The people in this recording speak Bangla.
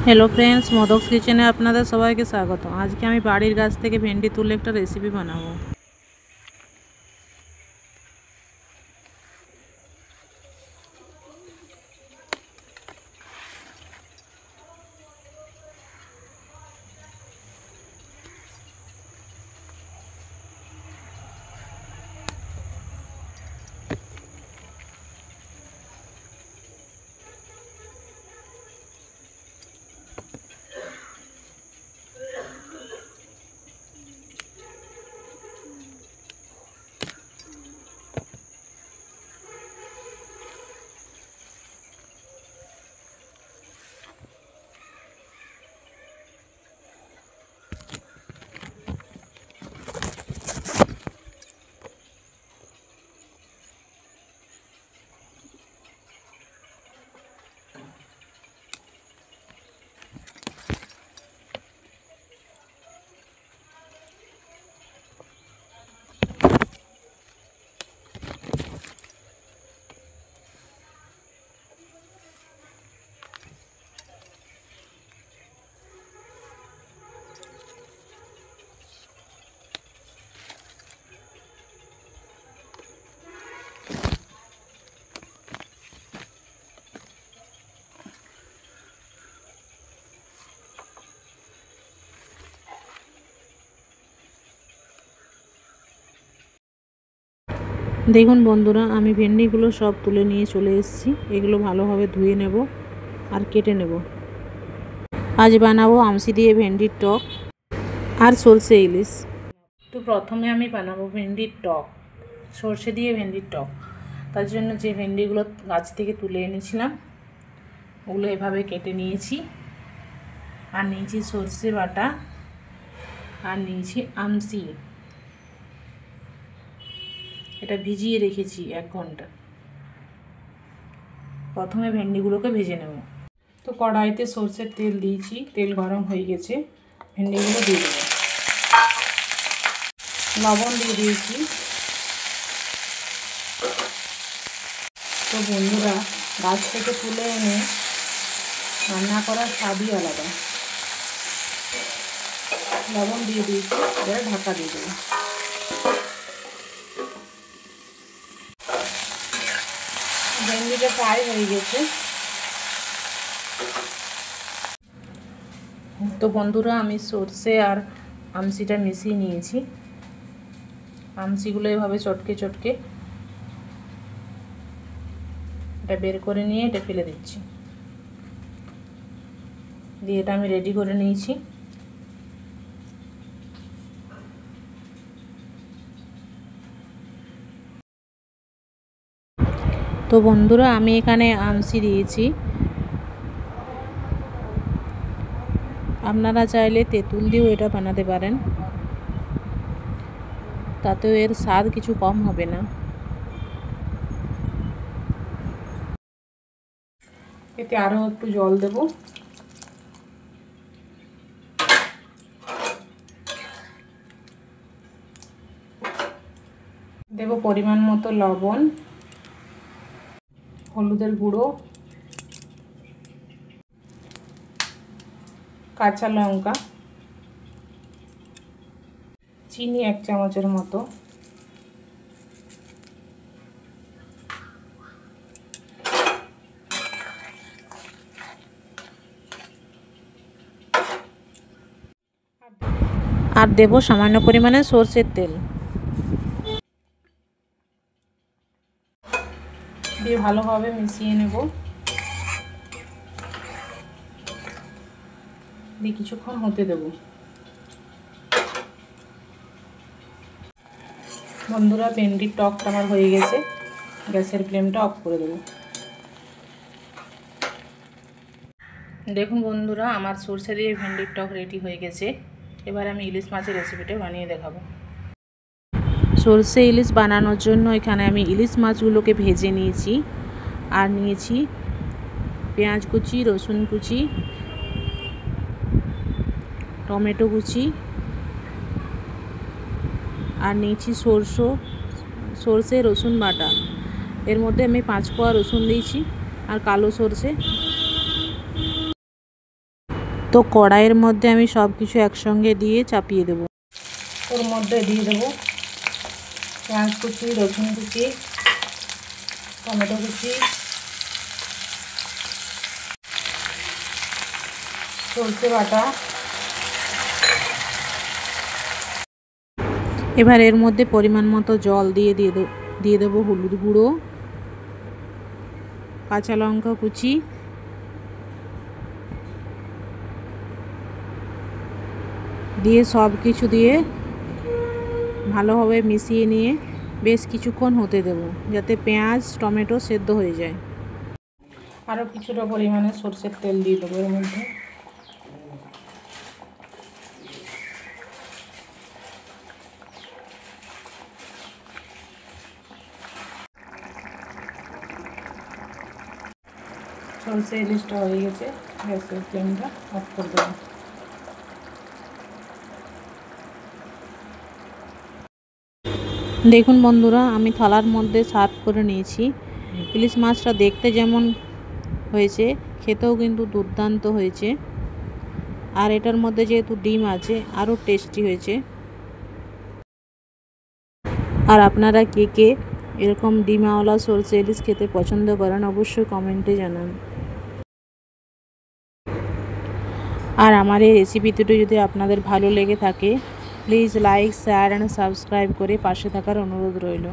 हेलो फ्रेंड्स, मोदक्स किचेने आपनादेर सबाइके स्वागत। आज के आमी बाड़ीर गाछ थेके भेंडी तुले एकटा रेसिपि बानाबो। देखुन बंधुरा आमी भेंडिगुलो सब तुले निये चले एसेछि। एगुलो भालोभाबे धुए नेब और केटे नेब। आज बानाबो आमसि दिये भेंडिर टक और सर्षे इलिश। तो प्रथमे आमी बानाबो भेंडिर टक, सर्षे दिये भेंडिर टक। तार जोन्नो जे भेंडिगुलो गाछ थेके तुले এনেছিলাম ওগুলো এভাবে কেটে নিয়েছি আর নিয়েছি সরষে বাটা আর নিয়েছি আমসি। এটা ভিজিয়ে রেখেছি 1 ঘন্টা। প্রথমে ভেন্ডিগুলোকে ভেজে নেব। তো কড়াইতে সরষের তেল দিয়েছি, তেল গরম হয়ে গেছে, ভেন্ডিগুলো দিয়ে দেব। লবণ দিয়ে দিয়েছি। তো বন্ধুরা, গাছ থেকে তুলে এনে রান্না করার স্বাদই আলাদা। লবণ দিয়ে দিয়েছি, এবার ঢাকা দিয়ে দেবো। ভেন্ডিটা ফ্রাই হয়ে গেছে। তো বন্ধুরা, আমি সরষে আর আমসিটা মিশিয়ে নিয়েছি। আমসিগুলো এভাবে চটকে চটকে এটা বের করে নিয়ে এটা ফেলে দিচ্ছি। দিয়ে এটা আমি রেডি করে নিয়েছি। তো বন্ধুরা, আমি এখানে আমসি দিয়েছি। আপনারা চাইলে তেঁতুল দিয়েও এটা বানাতে পারেন, তাতেও এর স্বাদ কিছু কম হবে না। এতে আরও একটু জল দেব। দেব পরিমাণ মতো লবণ, হলুদের গুঁড়ো, কাঁচা লঙ্কা, চিনি 1 চামচের মতো, আর দেব সামান্য পরিমাণে সরষের তেল। দিয়ে ভালোভাবে মিশিয়ে নেব। দিয়ে কিছুক্ষণ হতে দেব। বন্ধুরা, ভেন্ডির টকটা আমার হয়ে গেছে। গ্যাসের ফ্লেমটা অফ করে দেব। দেখুন বন্ধুরা, আমার সরষে দিয়ে ভেন্ডির টক রেডি হয়ে গেছে। এবার আমি ইলিশ মাছের রেসিপিটা বানিয়ে দেখাবো। সরষে ইলিশ বানানোর জন্য এখানে আমি ইলিশ মাছগুলোকে ভেজে নিয়েছি আর নিয়েছি পেঁয়াজ কুচি, রসুন কুচি, টমেটো কুচি আর নিয়েছি সরষে রসুন বাটা। এর মধ্যে আমি 5 কোয়া রসুন দিয়েছি আর কালো সরষে তো কড়াইয়ের মধ্যে আমি সব কিছু একসঙ্গে দিয়ে চাপিয়ে দেব। ওর মধ্যে দিয়ে দেবো পেঁয়াজ কুচি, রসুন কুচি, টমেটো কুচি, সরষে বাটা। এবার এর মধ্যে পরিমাণ মতো জল দিয়ে দেবো হলুদ গুঁড়ো, কাঁচা লঙ্কা কুচি, দিয়ে সব কিছু দিয়ে ভালোভাবে মিশিয়ে নিয়ে বেশ কিছুক্ষণ হতে দেব, যাতে পেঁয়াজ টমেটো সেদ্ধ হয়ে যায়। আরও কিছুটা পরিমাণে সরষের তেল দিয়ে দেবো এর মধ্যে। সরষে ইলিশটা হয়ে গেছে, গ্যাসের ফ্লেমটা অফ করে দেবো। দেখুন বন্ধুরা, আমি থালার মধ্যে সার্ভ করে নিয়েছি। ইলিশ মাছটা দেখতে যেমন হয়েছে, খেতেও কিন্তু দুর্দান্ত হয়েছে। আর এটার মধ্যে যেহেতু ডিম আছে, আরও টেস্টি হয়েছে। আর আপনারা কে কে এরকম ডিমওয়ালা সরষে ইলিশ খেতে পছন্দ করেন অবশ্যই কমেন্টে জানান। আর আমার এই রেসিপি দুটো যদি আপনাদের ভালো লেগে থাকে, please like, share and subscribe করে পাশে থাকার অনুরোধ রইল।